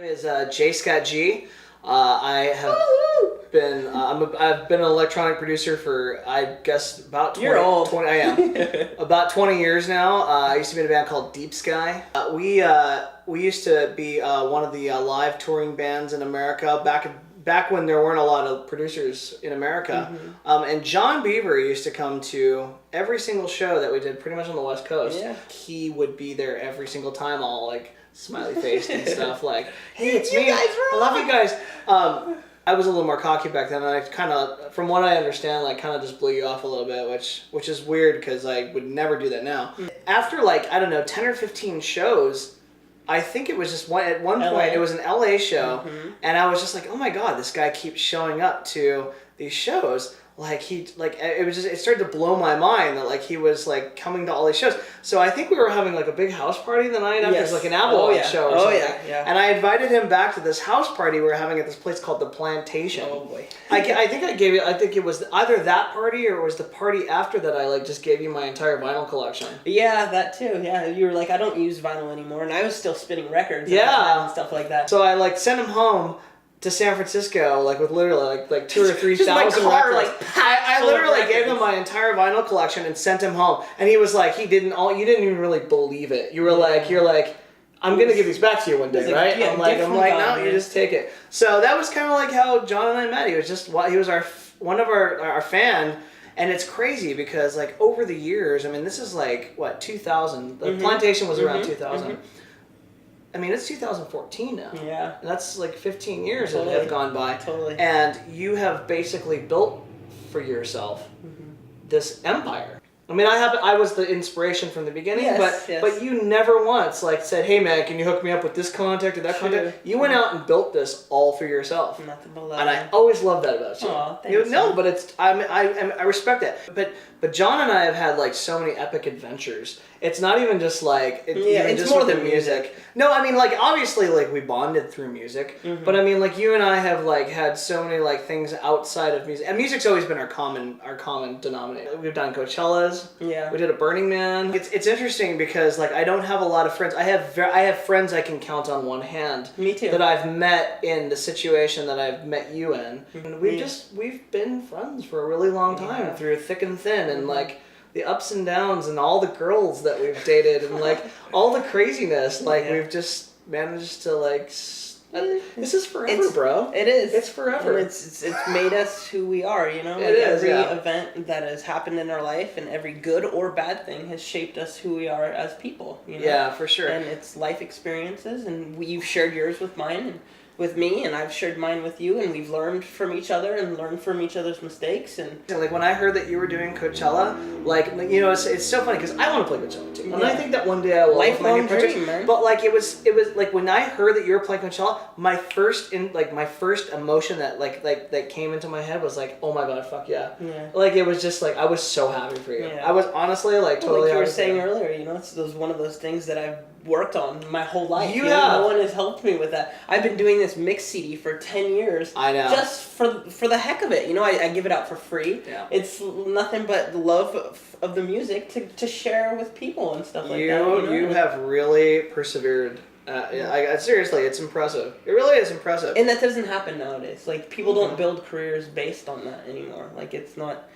name is J. Scott G. I have been I've been an electronic producer for I guess about 20. You're old. 20 I am about 20 years now. I used to be in a band called Deep Sky. We used to be one of the live touring bands in America back when there weren't a lot of producers in America. Mm-hmm. And John Beaver used to come to every single show that we did pretty much on the West Coast. Yeah. He would be there every single time, all like smiley faced and stuff like, hey, it's me. I love you guys. I was a little more cocky back then, and I kind of, from what I understand, like kind of just blew you off a little bit, which is weird because I would never do that now. After like, I don't know, 10 or 15 shows, I think it was just at one point, it was an LA show, and I was just like, oh my God, this guy keeps showing up to these shows. It started to blow my mind that like he was like coming to all these shows. So I think we were having like a big house party the night after. It was like an Avalanche show or something. Yeah. And I invited him back to this house party we were having at this place called the Plantation. Oh boy. I think it was either that party or it was the party after that I like just gave you my entire vinyl collection. Yeah, that too. Yeah, you were like, I don't use vinyl anymore, and I was still spinning records at the time and stuff like that. So I like sent him home to San Francisco, like with literally like 2,000 or 3,000 records. Like, I literally gave him my entire vinyl collection and sent him home, and he was like, you didn't even really believe it. You were like, you're like, I'm gonna give these back to you one day, right? I'm like, no, you just take it. So that was kind of like how John and I met. He was one of our fan. And it's crazy because like over the years, I mean, this is like what 2000. The Plantation was around 2000. I mean, it's 2014 now. Yeah. And that's like 15 years that have gone by. Totally. And you have basically built for yourself this empire. I mean, I was the inspiration from the beginning, but you never once like said, "Hey man, can you hook me up with this contact or that contact?" You went out and built this all for yourself. Nothing but love. And I always love that about you. Aw, thanks. But it's I respect it. But John and I have had like so many epic adventures. It's not even just like it's just more with than the music. No, I mean like obviously like we bonded through music, but I mean like you and I have like had so many like things outside of music, and music's always been our common denominator. We've done Coachellas. Yeah. We did a Burning Man. It's interesting because like I don't have a lot of friends. I have friends I can count on one hand. Me too. That I've met in the situation that I've met you in. And we've been friends for a really long time through thick and thin, and like the ups and downs and all the girls that we've dated and like all the craziness, like we've just managed to like. This is forever, bro. It is. It's forever. And it's made us who we are, you know? It is, every event that has happened in our life and every good or bad thing has shaped us who we are as people, you know? Yeah, for sure. And it's life experiences, and you've shared yours with mine and with me, and I've shared mine with you, and we've learned from each other and learned from each other's mistakes. And like when I heard that you were doing Coachella, like you know, it's so funny because I want to play Coachella too, and I think that one day I will. Lifelong dream, man. But like it was like when I heard that you were playing Coachella, my first emotion that came into my head was like, oh my God, fuck yeah. Like it was just like I was so happy for you. I was honestly like totally. Like you were saying earlier, you know, it's one of those things that I've worked on my whole life. No one has helped me with that. I've been doing this mix CD for 10 years. I know. Just for the heck of it. You know, I give it out for free. Yeah. It's nothing but the love of the music to share with people and stuff like that. You know? You have really persevered. Seriously, it's impressive. It really is impressive. And that doesn't happen nowadays. Like people don't build careers based on that anymore. Like it's not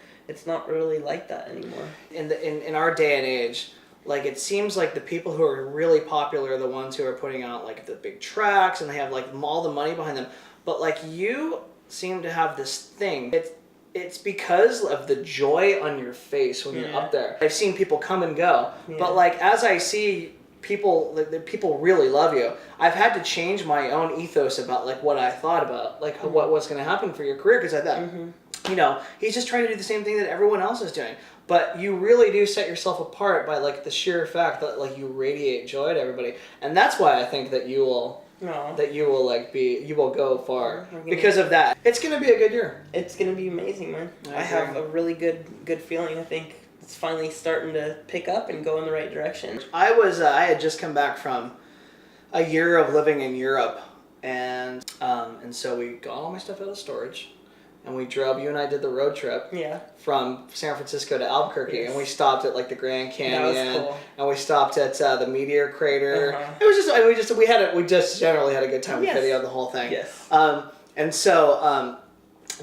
really like that anymore. In our day and age, like it seems like the people who are really popular are the ones who are putting out like the big tracks and they have like all the money behind them. But like you seem to have this thing. It's because of the joy on your face when you're up there. I've seen people come and go, but like as I see people, like people really love you. I've had to change my own ethos about like what I thought about like what's going to happen for your career, because I thought, you know, he's just trying to do the same thing that everyone else is doing. But you really do set yourself apart by like the sheer fact that like you radiate joy to everybody, and that's why I think that you will go far because of that. It's gonna be a good year. It's gonna be amazing, man. I have a really good feeling. I think it's finally starting to pick up and go in the right direction. I had just come back from a year of living in Europe, and so we got all my stuff out of storage. and we drove. You and I did the road trip. Yeah. From San Francisco to Albuquerque, and we stopped at like the Grand Canyon. That was cool. And we stopped at the Meteor Crater. It was just we just generally had a good time. We videoed the whole thing. Yes. And so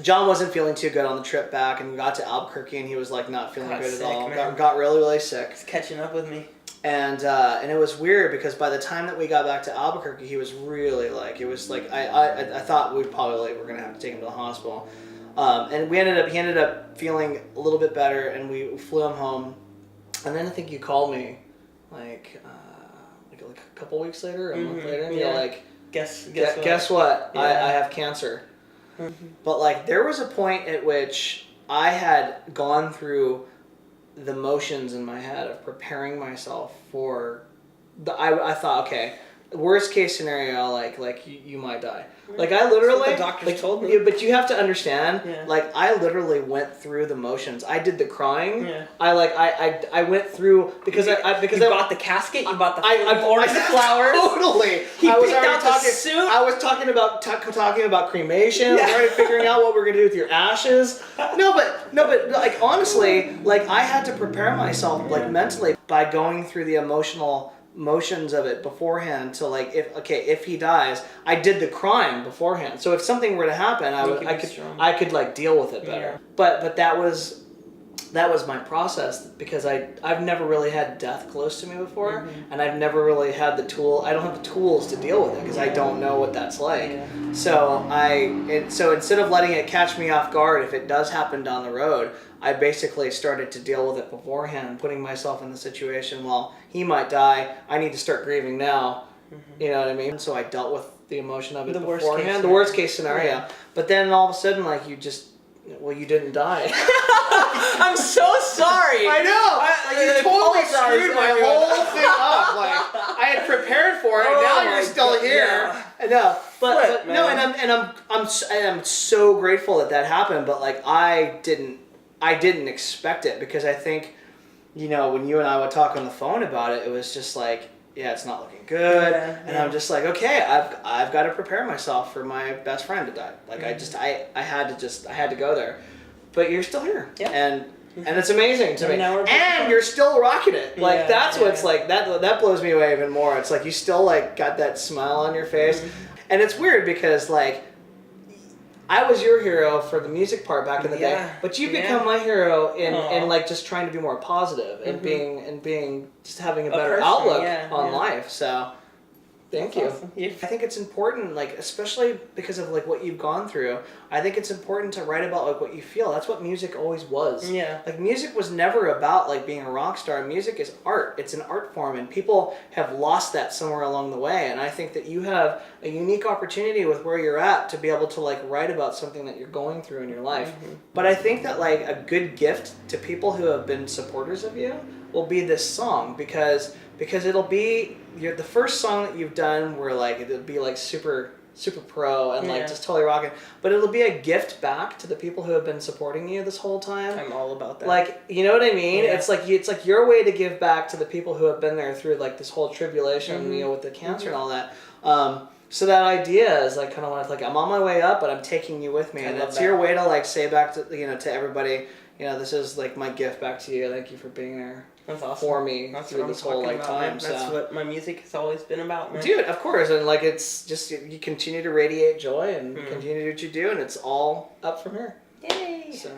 John wasn't feeling too good on the trip back, and we got to Albuquerque, and he was like not feeling good at all. Got really, really sick. He's catching up with me. And it was weird because by the time that we got back to Albuquerque, he was really like, it was like I thought we probably were gonna have to take him to the hospital. And he ended up feeling a little bit better, and we flew him home. And then I think you called me like a couple weeks later, a month later, and you're like, guess what? Yeah. I have cancer. But like there was a point at which I had gone through the motions in my head of preparing myself for I thought, okay, worst case scenario, like you might die. Like I literally, the doctors told me. But you have to understand, like I literally went through the motions. I did the crying. Yeah. I went through because I bought the casket. You bought the I ordered the flowers. Totally. I was picked out the suit. I was talking about cremation. Yeah. Already figuring out what we're gonna do with your ashes. No, but like honestly, like I had to prepare myself like mentally by going through the motions of it beforehand to like if he dies, I did the crying beforehand, so if something were to happen I could like deal with it better. But that was my process because I've never really had death close to me before, and I've never really had I don't have the tools to deal with it because I don't know what that's like. So so instead of letting it catch me off guard if it does happen down the road, I basically started to deal with it beforehand, putting myself in the situation, well, he might die, I need to start grieving now, you know what I mean? So I dealt with the emotion of it beforehand, the worst case scenario. Yeah. But then all of a sudden, like, you didn't die. I'm so sorry. I know. You totally screwed my whole thing up. Like, I had prepared for it, and now you're still here. Yeah. No, but no, and I'm so grateful that happened. But like, I didn't expect it because I think, when you and I would talk on the phone about it, it was just like, yeah, it's not looking good, and I'm just like, okay, I've got to prepare myself for my best friend to die. Like I had to go there, but you're still here, and it's amazing to me, and you're still rocking it. Like that's what's like that blows me away even more. It's like you still like got that smile on your face, and it's weird because like, I was your hero for the music part back in the day, but you've become my hero in like just trying to be more positive and being just having a better outlook on life. So thank you. Awesome. I think it's important, like especially because of like what you've gone through. I think it's important to write about like what you feel. That's what music always was. Yeah. Like music was never about like being a rock star. Music is art. It's an art form, and people have lost that somewhere along the way. And I think that you have a unique opportunity with where you're at to be able to like write about something that you're going through in your life. But I think that like a good gift to people who have been supporters of you will be this song because it'll be the first song that you've done where like it'll be like super pro and like just totally rocking, but it'll be a gift back to the people who have been supporting you this whole time. I'm all about that. Like, you know what I mean? It's like your way to give back to the people who have been there through like this whole tribulation, with the cancer and all that. So that idea is like kind of like I'm on my way up, but I'm taking you with me, and it's your way to like say back to to everybody, this is like my gift back to you. Thank you for being there. That's awesome. For me through this whole like time. That's what my music has always been about, man. Dude, of course, and like it's just you continue to radiate joy and continue to do what you do, and it's all up from here. Yay! So.